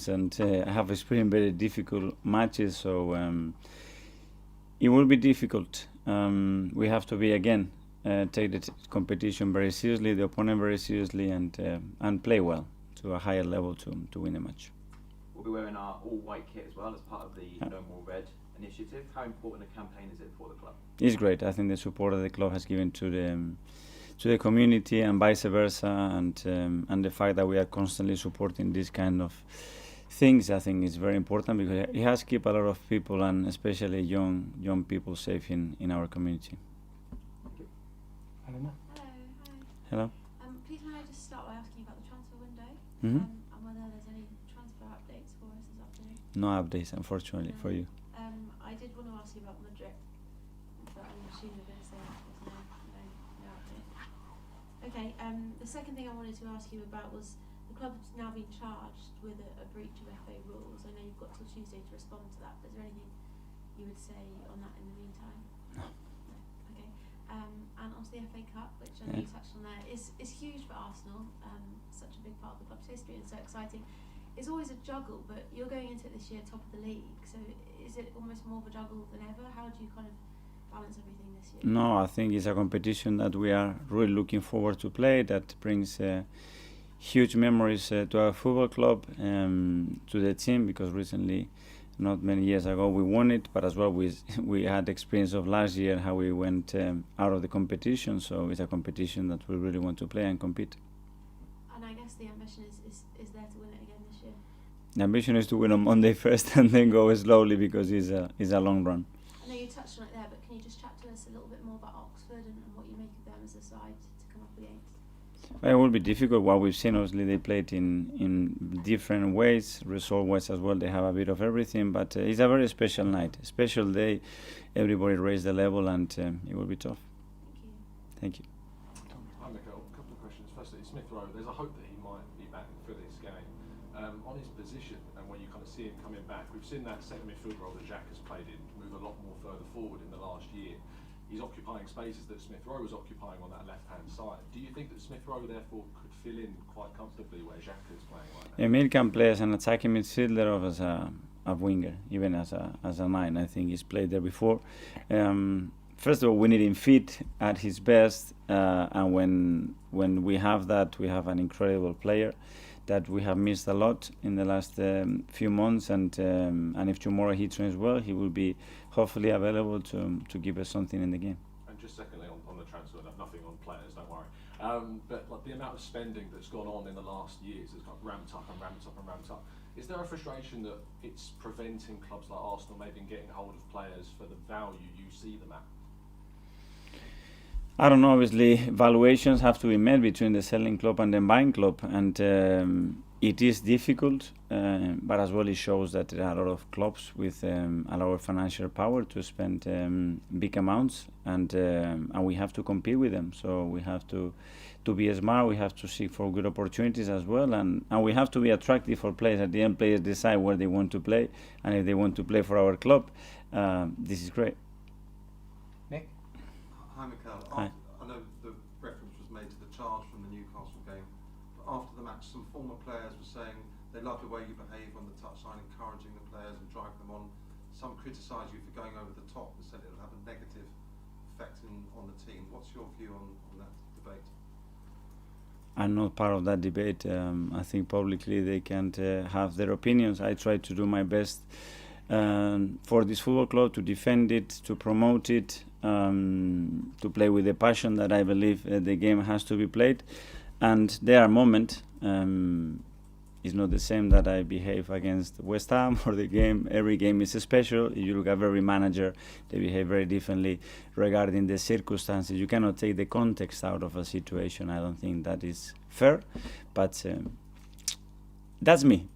and I have experienced very difficult matches, so it will be difficult. We have to be again take the competition very seriously, the opponent very seriously, and play well to a higher level to win the match. We'll be wearing our all-white kit as well as part of the No More Red initiative. How important a campaign is it for the club? It's great. I think the support that the club has given to the community and vice versa, and the fact that we are constantly supporting this kind of things, I think is very important, because it has kept a lot of people, and especially young people, safe in our community. Hello. Hello. Please, may I just start by asking you about the transfer window Mm-hmm. and whether there's any transfer updates for us this afternoon? No updates, unfortunately, for you. I did want to ask you about Madrid, but I'm assuming you're going to say there's no update. Okay. The second thing I wanted to ask you about was the club's now been charged with a breach of FA rules. I know you've got till Tuesday to respond to that, but is there anything you would say on that in the meantime? No. Okay. And onto the FA Cup, which I know you touched on there, is huge for Arsenal. Such a big part of the club's history and so exciting. It's always a juggle, but you're going into it this year top of the league. So is it almost more of a juggle than ever? How do you kind of balance everything this year? No, I think it's a competition that we are really looking forward to play, that brings huge memories to our football club, to the team, because recently, not many years ago, we won it, but as well we had experience of last year how we went out of the competition. So it's a competition that we really want to play and compete. And I guess the ambition is there to win it again this year. The ambition is to win on Monday first and then go slowly, because it's a long run. I know you touched on it there, but can you just chat to us a little bit more about Oxford and what you make of them as a side to come up against? It will be difficult. What we've seen, obviously, they played in different ways, result-wise as well. They have a bit of everything, but it's a very special night, a special day. Everybody raised the level, and it will be tough. Thank you. Thank you. Hi, Mikel. A couple of questions. Firstly, Smith Rowe, there's a hope that he might be back for this game. On his position, and when you kind of see him coming back, we've seen that second midfield role that Jack has played in move a lot more further forward in the last year. He's occupying spaces that Smith Rowe was occupying on that left-hand side. Do you think that Smith Rowe, therefore, could fill in quite comfortably where Jack is playing right now? Emil can play as an attacking midfielder or as a winger, even as a nine. I think he's played there before. First of all, we need him fit at his best, and when we have that, we have an incredible player that we have missed a lot in the last few months, and if tomorrow he trains well, he will be hopefully available to give us something in the game. And just secondly, on the transfer, nothing on players, don't worry. But like the amount of spending that's gone on in the last years has got ramped up and ramped up and ramped up. Is there a frustration that it's preventing clubs like Arsenal maybe getting hold of players for the value you see them at? I don't know, obviously valuations have to be made between the selling club and the buying club, and it is difficult, but as well it shows that there are a lot of clubs with a lot of financial power to spend big amounts, and we have to compete with them. So we have to be smart, we have to seek for good opportunities as well, and we have to be attractive for players. At the end, players decide where they want to play, and if they want to play for our club, this is great. Nick? Hi, Mikel. Hi. I know the reference was made to the charge from the Newcastle game, but after the match, some former players were saying they love the way you behave on the touchline, encouraging the players and driving them on. Some criticise you for going over the top and said it will have a negative effect on the team. What's your view on that debate? I'm not part of that debate. I think publicly they can't have their opinions. I try to do my best for this football club, to defend it, to promote it, to play with the passion that I believe the game has to be played. And there are moments, it's not the same that I behave against West Ham or the game. Every game is special. If you look at every manager, they behave very differently regarding the circumstances. You cannot take the context out of a situation. I don't think that is fair, but that's me.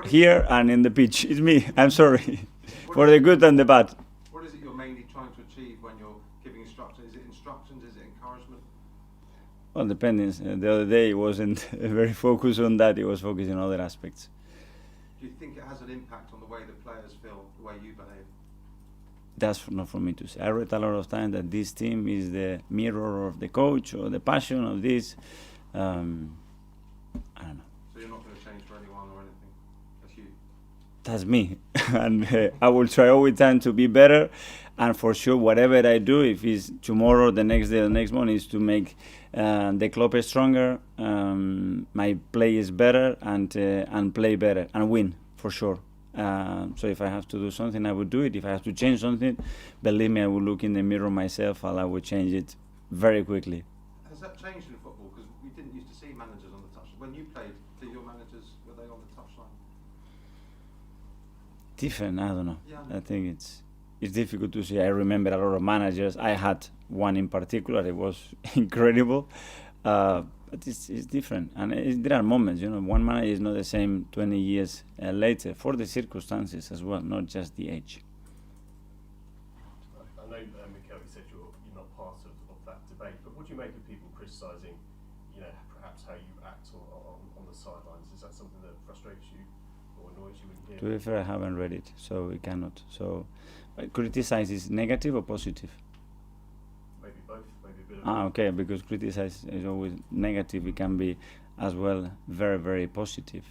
Here and in the pitch, it's me. I'm sorry for the good and the bad. What is it you're mainly trying to achieve when you're giving instructions? Is it instructions? Is it encouragement? Well, depending. The other day it wasn't very focused on that. It was focused on other aspects. Do you think it has an impact on the way the players feel, the way you behave? That's not for me to say. I read a lot of times that this team is the mirror of the coach or the passion of this. I don't know. So you're not going to change for anyone or anything? that's me. And I will try all the time to be better. And for sure, whatever I do, if it's tomorrow, the next day, the next one, is to make the club stronger, my play is better, and play better and win for sure. So if I have to do something, I would do it. If I have to change something, believe me, I will look in the mirror myself and I will change it very quickly. Has that changed in football? Because we didn't used to see managers on the touchline. When you played, did your managers, were they on the touchline? Different, I don't know. Yeah. I think it's difficult to see. I remember a lot of managers. I had one in particular. It was incredible, but it's different. And there are moments, one manager is not the same 20 years later for the circumstances as well, not just the age. I know, Mikel, you said you're not part of that debate, but what do you make of people criticising, perhaps how you act on the sidelines? Is that something that frustrates you or annoys you when you hear? To be fair, I haven't read it, so we cannot. So, criticize is negative or positive? Maybe both, maybe a bit of Okay, because criticize is always negative. It can be as well very, very positive.